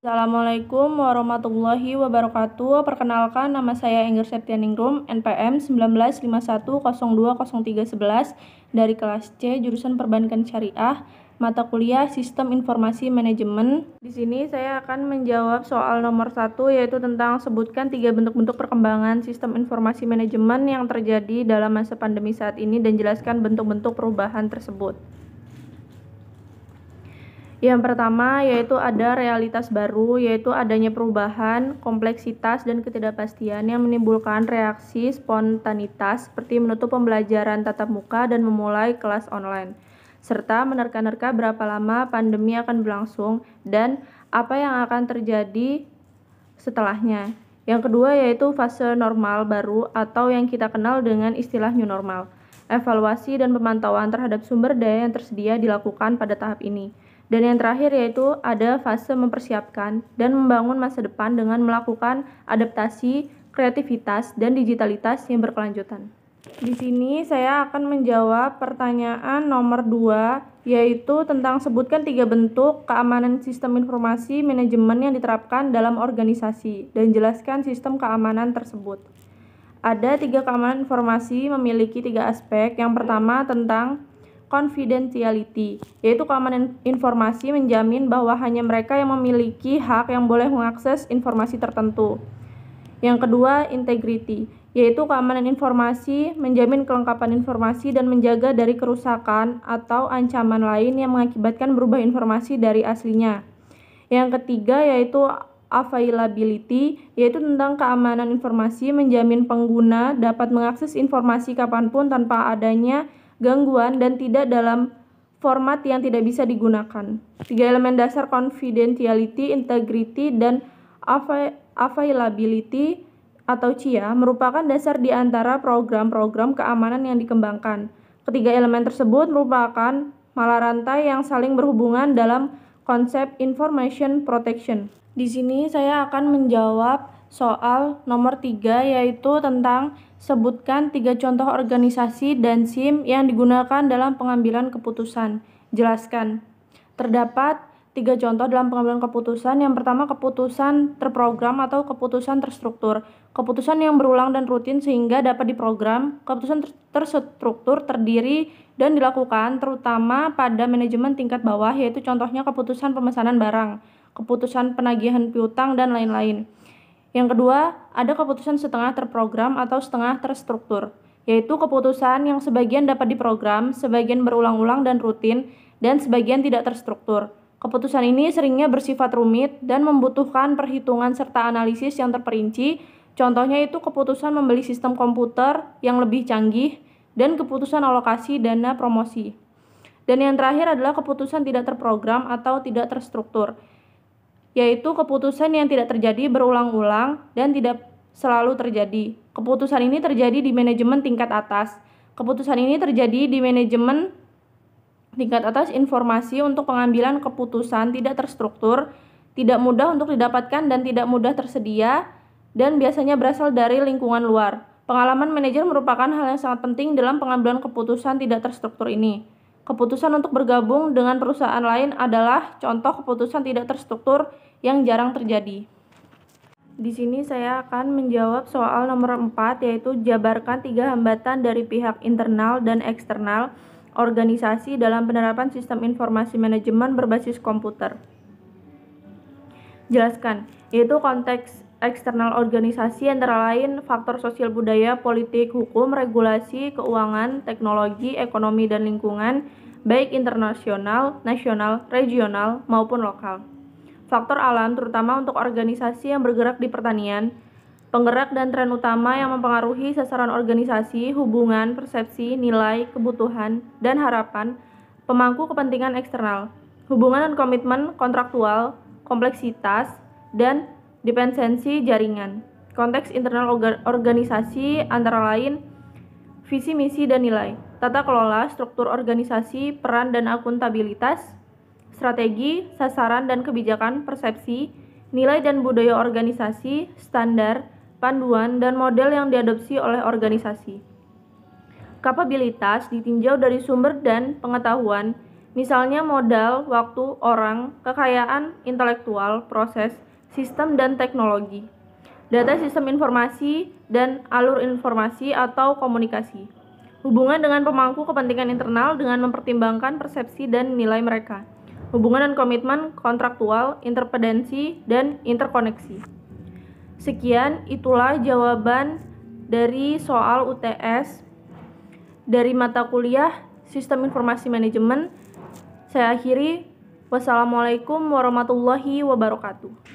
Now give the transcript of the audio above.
Assalamualaikum warahmatullahi wabarakatuh. Perkenalkan, nama saya Engger Septianingrum, NPM 1951020311 dari kelas C, jurusan Perbankan Syariah, mata kuliah Sistem Informasi Manajemen. Di sini saya akan menjawab soal nomor 1, yaitu tentang sebutkan 3 bentuk-bentuk perkembangan Sistem Informasi Manajemen yang terjadi dalam masa pandemi saat ini dan jelaskan bentuk-bentuk perubahan tersebut. Yang pertama yaitu ada realitas baru, yaitu adanya perubahan, kompleksitas, dan ketidakpastian yang menimbulkan reaksi spontanitas seperti menutup pembelajaran tatap muka dan memulai kelas online, serta menerka-nerka berapa lama pandemi akan berlangsung dan apa yang akan terjadi setelahnya. Yang kedua yaitu fase normal baru atau yang kita kenal dengan istilah new normal. Evaluasi dan pemantauan terhadap sumber daya yang tersedia dilakukan pada tahap ini. Dan yang terakhir yaitu ada fase mempersiapkan dan membangun masa depan dengan melakukan adaptasi, kreativitas, dan digitalitas yang berkelanjutan. Di sini saya akan menjawab pertanyaan nomor 2, yaitu tentang sebutkan 3 bentuk keamanan sistem informasi manajemen yang diterapkan dalam organisasi dan jelaskan sistem keamanan tersebut. Ada 3 keamanan informasi memiliki 3 aspek. Yang pertama tentang confidentiality, yaitu keamanan informasi menjamin bahwa hanya mereka yang memiliki hak yang boleh mengakses informasi tertentu. Yang kedua, integrity, yaitu keamanan informasi menjamin kelengkapan informasi dan menjaga dari kerusakan atau ancaman lain yang mengakibatkan berubah informasi dari aslinya. Yang ketiga yaitu availability, yaitu tentang keamanan informasi menjamin pengguna dapat mengakses informasi kapanpun tanpa adanya gangguan dan tidak dalam format yang tidak bisa digunakan. 3 elemen dasar confidentiality, integrity, dan availability atau CIA merupakan dasar di antara program-program keamanan yang dikembangkan. Ketiga elemen tersebut merupakan mala rantai yang saling berhubungan dalam konsep information protection. Di sini saya akan menjawab soal nomor 3, yaitu tentang sebutkan 3 contoh organisasi dan SIM yang digunakan dalam pengambilan keputusan. Jelaskan. Terdapat 3 contoh dalam pengambilan keputusan. Yang pertama, keputusan terprogram atau keputusan terstruktur. Keputusan yang berulang dan rutin sehingga dapat diprogram. Keputusan terstruktur terdiri dan dilakukan terutama pada manajemen tingkat bawah, yaitu contohnya keputusan pemesanan barang, keputusan penagihan piutang, dan lain-lain. Yang kedua, ada keputusan setengah terprogram atau setengah terstruktur, yaitu keputusan yang sebagian dapat diprogram, sebagian berulang-ulang dan rutin, dan sebagian tidak terstruktur. Keputusan ini seringnya bersifat rumit dan membutuhkan perhitungan serta analisis yang terperinci. Contohnya itu keputusan membeli sistem komputer yang lebih canggih dan keputusan alokasi dana promosi. Dan yang terakhir adalah keputusan tidak terprogram atau tidak terstruktur, yaitu keputusan yang tidak terjadi berulang-ulang dan tidak selalu terjadi. Keputusan ini terjadi di manajemen tingkat atas. Keputusan ini terjadi di manajemen tingkat atas informasi untuk pengambilan keputusan tidak terstruktur, tidak mudah untuk didapatkan dan tidak mudah tersedia, dan biasanya berasal dari lingkungan luar. Pengalaman manajer merupakan hal yang sangat penting dalam pengambilan keputusan tidak terstruktur ini. Keputusan untuk bergabung dengan perusahaan lain adalah contoh keputusan tidak terstruktur yang jarang terjadi. Di sini saya akan menjawab soal nomor 4, yaitu jabarkan 3 hambatan dari pihak internal dan eksternal organisasi dalam penerapan sistem informasi manajemen berbasis komputer. Jelaskan, yaitu konteks eksternal organisasi antara lain faktor sosial budaya, politik, hukum, regulasi, keuangan, teknologi, ekonomi, dan lingkungan, baik internasional, nasional, regional, maupun lokal. Faktor alam terutama untuk organisasi yang bergerak di pertanian, penggerak dan tren utama yang mempengaruhi sasaran organisasi, hubungan, persepsi, nilai, kebutuhan, dan harapan, pemangku kepentingan eksternal, hubungan dan komitmen kontraktual, kompleksitas, dan dependensi jaringan. Konteks internal organisasi antara lain visi, misi, dan nilai, tata kelola, struktur organisasi, peran dan akuntabilitas, strategi, sasaran dan kebijakan, persepsi, nilai dan budaya organisasi, standar, panduan, dan model yang diadopsi oleh organisasi. Kapabilitas ditinjau dari sumber dan pengetahuan, Misalnya modal, waktu, orang, kekayaan intelektual, proses, sistem, dan teknologi. Data sistem informasi dan alur informasi atau komunikasi. Hubungan dengan pemangku kepentingan internal dengan mempertimbangkan persepsi dan nilai mereka. Hubungan dan komitmen kontraktual, interdependensi, dan interkoneksi. Sekian, itulah jawaban dari soal UTS dari mata kuliah Sistem Informasi Manajemen. Saya akhiri. Wassalamualaikum warahmatullahi wabarakatuh.